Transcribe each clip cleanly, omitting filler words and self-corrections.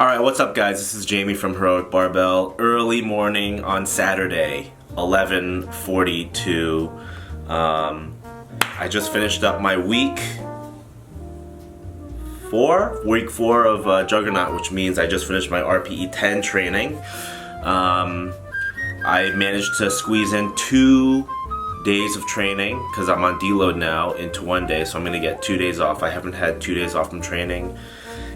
Alright, what's up guys? This is Jamie from Heroic Barbell. Early morning on Saturday, 11:42. I just finished up my week 4 of Juggernaut, which means I just finished my RPE 10 training. I managed to squeeze in 2 days of training because I'm on deload now into 1 day, so I'm going to get 2 days off. I haven't had 2 days off from training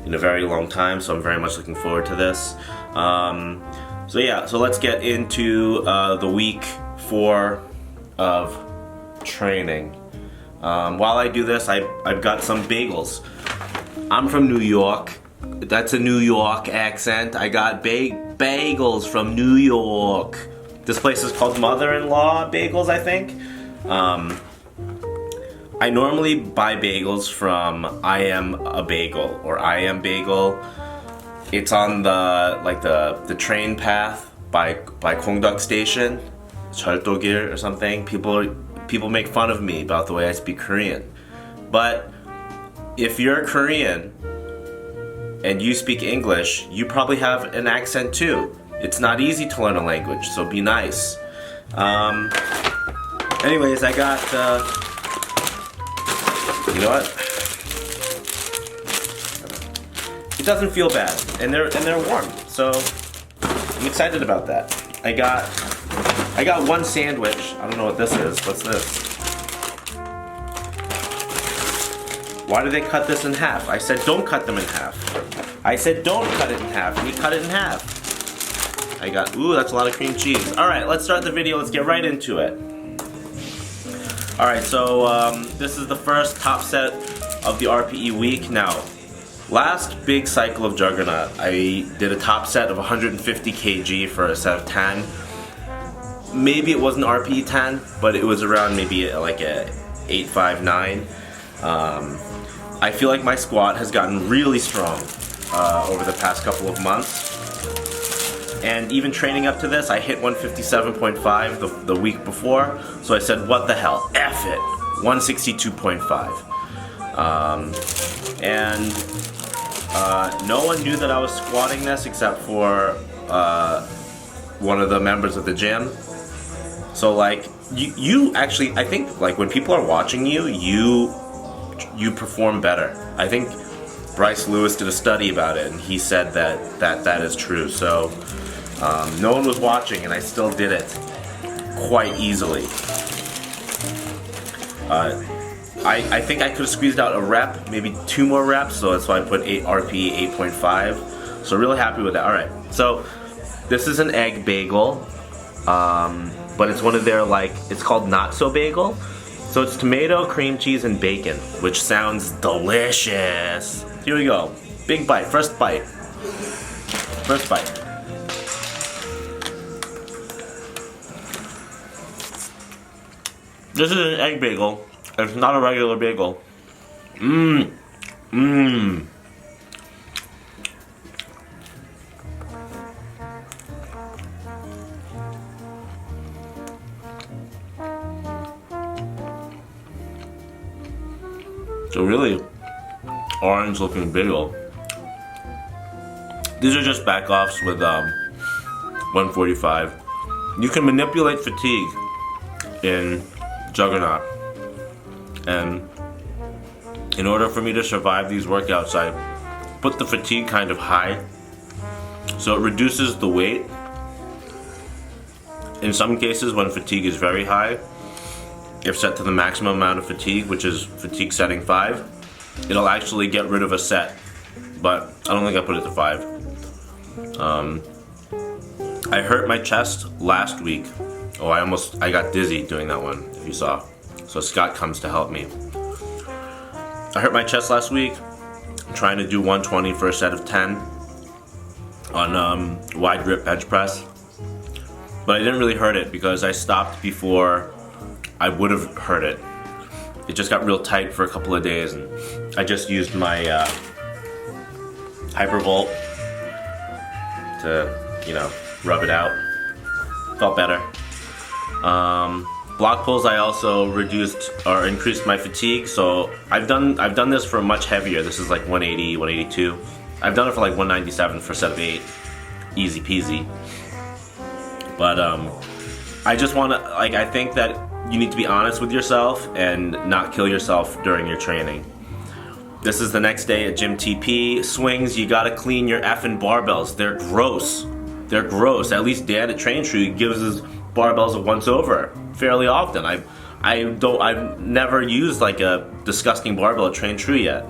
in a very long time, so I'm very much looking forward to this. So let's get into the week 4 of training. While I do this, I've got some bagels. I'm from New York. That's a New York accent. I got bagels from New York. This place is called Mother-in-Law Bagels, I think. I normally buy bagels from I Am a Bagel or I Am Bagel. It's on the train path by Gongdeok Station, 철도길 or something. People make fun of me about the way I speak Korean. But if you're Korean and you speak English, you probably have an accent too. It's not easy to learn a language, so be nice. Anyways, I got you know what? It doesn't feel bad, and they're warm, so I'm excited about that. I got one sandwich. I don't know what this is. What's this? Why do they cut this in half? I said don't cut them in half. I said don't cut it in half, and you cut it in half. I got, ooh, that's a lot of cream cheese. Alright, let's start the video. Let's get right into it. Alright, so this is the first top set of the RPE week. Now, last big cycle of Juggernaut, I did a top set of 150 kg for a set of 10. Maybe it wasn't RPE 10, but it was around maybe like a 859. I feel like my squat has gotten really strong over the past couple of months. And even training up to this, I hit 157.5 the week before, so I said, what the hell, F it, 162.5. No one knew that I was squatting this except for one of the members of the gym. So like, you actually, I think like when people are watching you, you perform better. I think Bryce Lewis did a study about it, and he said that is true. So no one was watching, and I still did it quite easily. I think I could have squeezed out a rep, maybe 2 more reps, so that's why I put RPE 8.5. So really happy with that. Alright, so this is an egg bagel, but it's one of their, it's called Not So Bagel. So it's tomato, cream cheese, and bacon, which sounds delicious. Here we go. Big bite. First bite. First bite. This is an egg bagel. It's not a regular bagel. It's a really orange looking bagel. These are just back offs with 145. You can manipulate fatigue in Juggernaut, and in order for me to survive these workouts, I put the fatigue kind of high, so it reduces the weight. In some cases, when fatigue is very high, if set to the maximum amount of fatigue, which is fatigue setting 5, it'll actually get rid of a set, but I don't think I put it to 5. I hurt my chest last week. Oh, I got dizzy doing that one, if you saw. So Scott comes to help me. I hurt my chest last week. I'm trying to do 120 for a set of 10 on wide grip bench press. But I didn't really hurt it because I stopped before I would have hurt it. It just got real tight for a couple of days, and I just used my Hypervolt to, rub it out. Felt better. Block pulls, I also reduced or increased my fatigue, so I've done this for much heavier. This is like 180, 182. I've done it for like 197 for a set of 8. Easy peasy. But I just want to, like, I think that you need to be honest with yourself and not kill yourself during your training. This is the next day at Gym TP. Swings, you gotta clean your effing barbells. They're gross. They're gross. At least Dad at Train True gives his barbells a once over fairly often. I've never used like a disgusting barbell at Train True yet.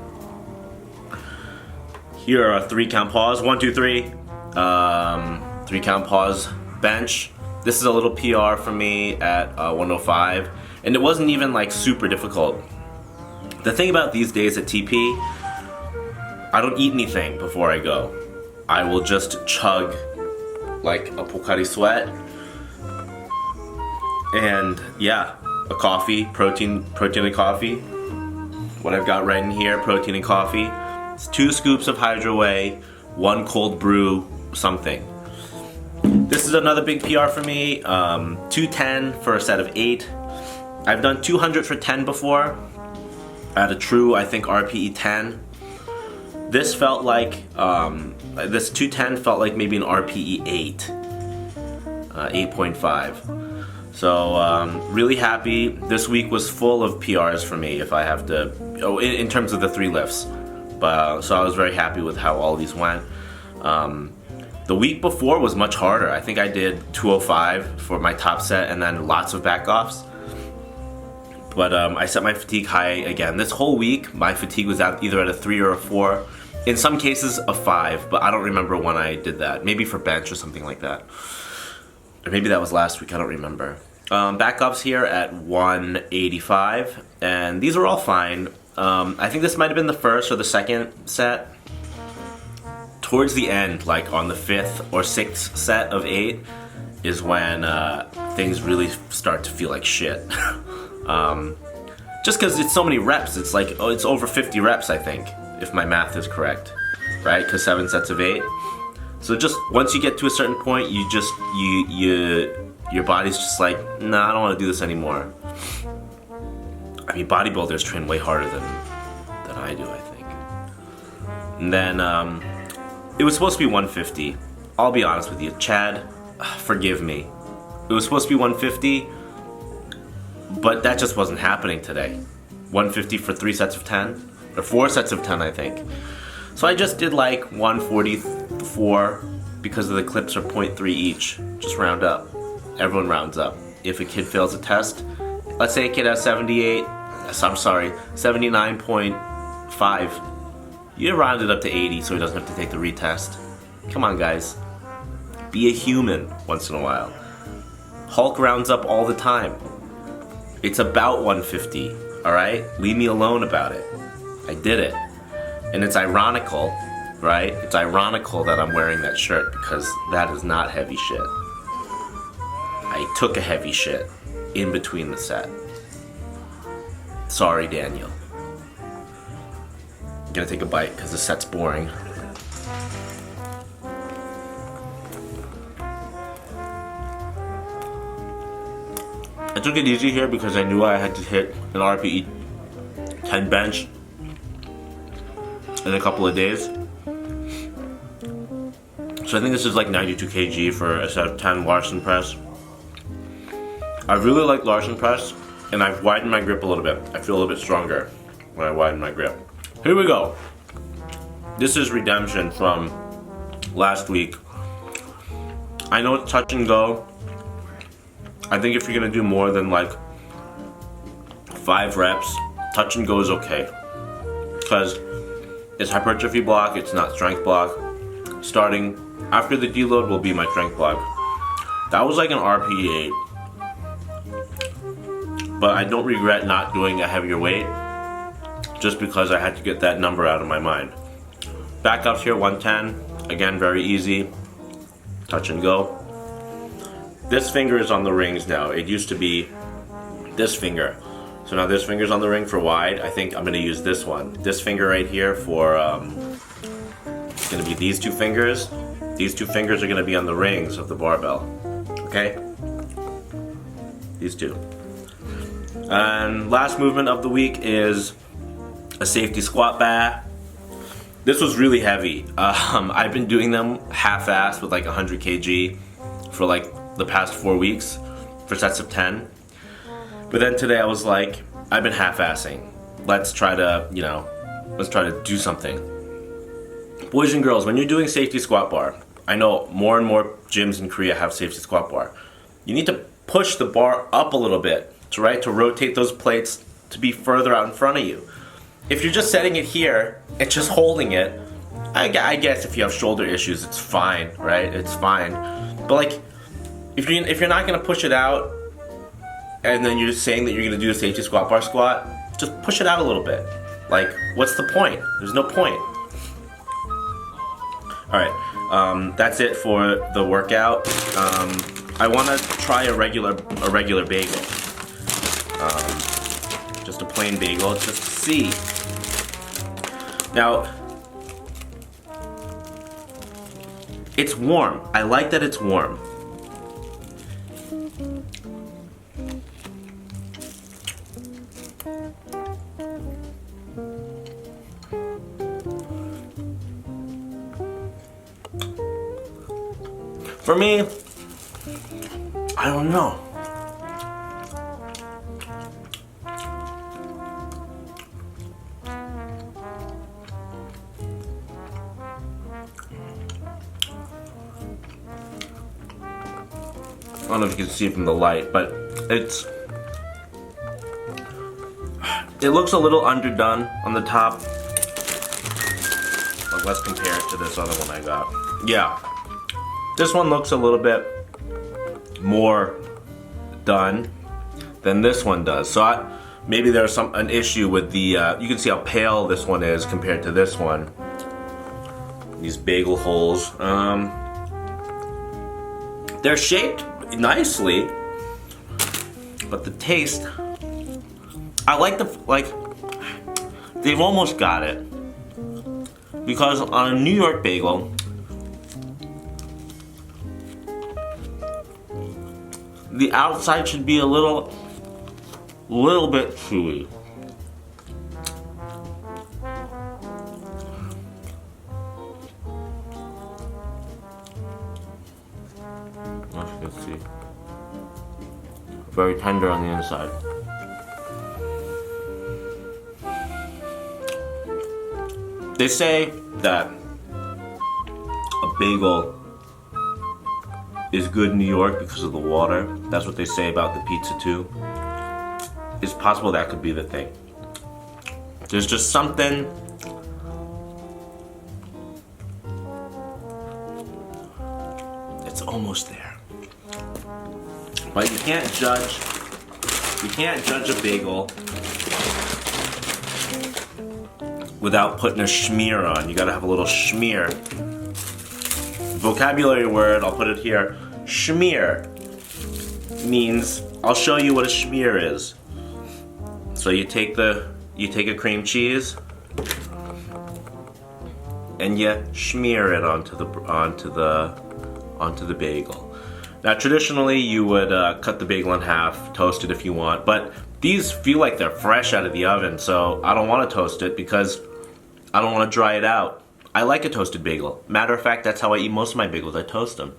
Here are 3 count pause. 1, 2, 3. 3 count pause bench. This is a little PR for me at 105, and it wasn't even like super difficult. The thing about these days at TP, I don't eat anything before I go. I will just chug like a Pocari Sweat, and yeah, a coffee, protein and coffee. What I've got right in here, protein and coffee. It's 2 scoops of Hydro Whey, 1 cold brew something. This is another big PR for me. 210 for a set of 8. I've done 200 for 10 before at a true, I think, RPE 10. This felt like, this 210 felt like maybe an RPE 8, 8.5. So really happy. This week was full of PRs for me, if I have to, in terms of the 3 lifts. But so I was very happy with how all these went. The week before was much harder. I think I did 205 for my top set and then lots of back offs. But I set my fatigue high again. This whole week, my fatigue was either at a 3 or a 4. In some cases, a 5, but I don't remember when I did that. Maybe for bench or something like that. Or maybe that was last week, I don't remember. Back offs here at 185, and these are all fine. I think this might have been the first or the second set. Towards the end, like on the 5th or 6th set of 8, is when things really start to feel like shit. Just because it's so many reps, it's like, it's over 50 reps, I think, if my math is correct, right? Because 7 sets of 8. So just once you get to a certain point, you just, your body's just like, nah, I don't want to do this anymore. I mean, bodybuilders train way harder than I do, I think. And then, it was supposed to be 150. I'll be honest with you, Chad, forgive me. It was supposed to be 150, but that just wasn't happening today. 150 for 3 sets of 10, or 4 sets of 10, I think. So I just did like 144 because the clips are 0.3 each. Just round up. Everyone rounds up. If a kid fails a test, let's say a kid has 79.5. You round it up to 80 so he doesn't have to take the retest. Come on, guys. Be a human once in a while. Hulk rounds up all the time. It's about 150, alright? Leave me alone about it. I did it. And it's ironical, right? It's ironical that I'm wearing that shirt because that is not heavy shit. I took a heavy shit in between the set. Sorry, Daniel. I'm gonna take a bite because the set's boring. I took it easy here because I knew I had to hit an RPE 10 bench in a couple of days. So I think this is like 92 kg for a set of 10 Larson press. I really like Larson press, and I've widened my grip a little bit. I feel a little bit stronger when I widen my grip. Here we go. This is redemption from last week. I know it's touch and go. I think if you're gonna do more than like 5 reps, touch and go is okay. Because it's hypertrophy block, it's not strength block. Starting after the deload will be my strength block. That was like an RPE 8. But I don't regret not doing a heavier weight just because I had to get that number out of my mind. Back ups here, 110. Again, very easy. Touch and go. This finger is on the rings now. It used to be this finger. So now this finger's on the ring for wide. I think I'm gonna use this one. This finger right here for, it's gonna be these 2 fingers. These 2 fingers are gonna be on the rings of the barbell. Okay? These 2. And last movement of the week is a safety squat bar. This was really heavy. I've been doing them half-assed with like 100 kg for like the past 4 weeks for sets of 10. But then today I was like, I've been half-assing. Let's try to, let's try to do something. Boys and girls, when you're doing safety squat bar, I know more and more gyms in Korea have safety squat bar. You need to push the bar up a little bit, to rotate those plates to be further out in front of you. If you're just setting it here and just holding it, I guess if you have shoulder issues, it's fine, right? It's fine. But like, if you're not gonna push it out, and then you're just saying that you're gonna do a safety squat bar squat, just push it out a little bit. Like, what's the point? There's no point. All right, that's it for the workout. I want to try a regular bagel, just a plain bagel, just to see. Now, it's warm. I like that it's warm. For me, I don't know. I don't know if you can see it from the light, but it looks a little underdone on the top. Like, let's compare it to this other one I got. Yeah, this one looks a little bit more done than this one does. So maybe there's an issue with the, you can see how pale this one is compared to this one. These bagel holes. They're shaped nicely, but the taste, I like they've almost got it. Because on a New York bagel, the outside should be a little bit chewy. As you can see, very tender on the inside. They say that a bagel is good in New York because of the water. That's what they say about the pizza too. It's possible that could be the thing. There's just something. It's almost there. But you can't judge a bagel without putting a schmear on. You gotta have a little schmear. Vocabulary word, I'll put it here. Schmear means, I'll show you what a schmear is. So you take a cream cheese and you schmear it onto the bagel. Now traditionally you would cut the bagel in half, toast it if you want, but these feel like they're fresh out of the oven, so I don't want to toast it because I don't want to dry it out. I like a toasted bagel. Matter of fact, that's how I eat most of my bagels. I toast them.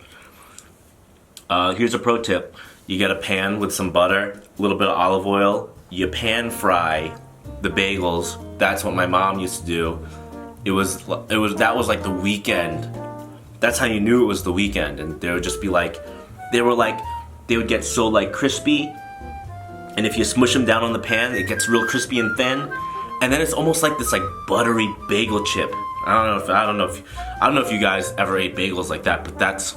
Here's a pro tip. You get a pan with some butter, a little bit of olive oil. You pan fry the bagels. That's what my mom used to do. That was like the weekend. That's how you knew it was the weekend. And they would just be like, they would get so like crispy. And if you smush them down on the pan, it gets real crispy and thin. And then it's almost like this like buttery bagel chip. I don't know if you guys ever ate bagels like that, but that's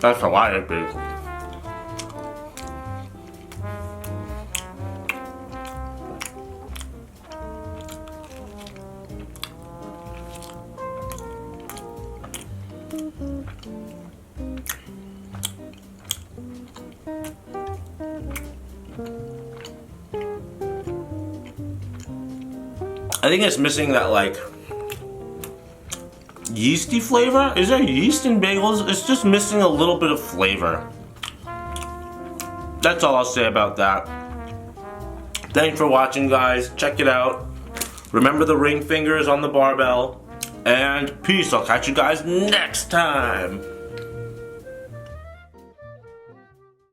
how I ate bagels. I think it's missing that like yeasty flavor. Is there yeast in bagels? It's just missing a little bit of flavor. That's all I'll say about that. Thanks for watching, guys. Check it out. Remember the ring fingers on the barbell. And peace. I'll catch you guys next time.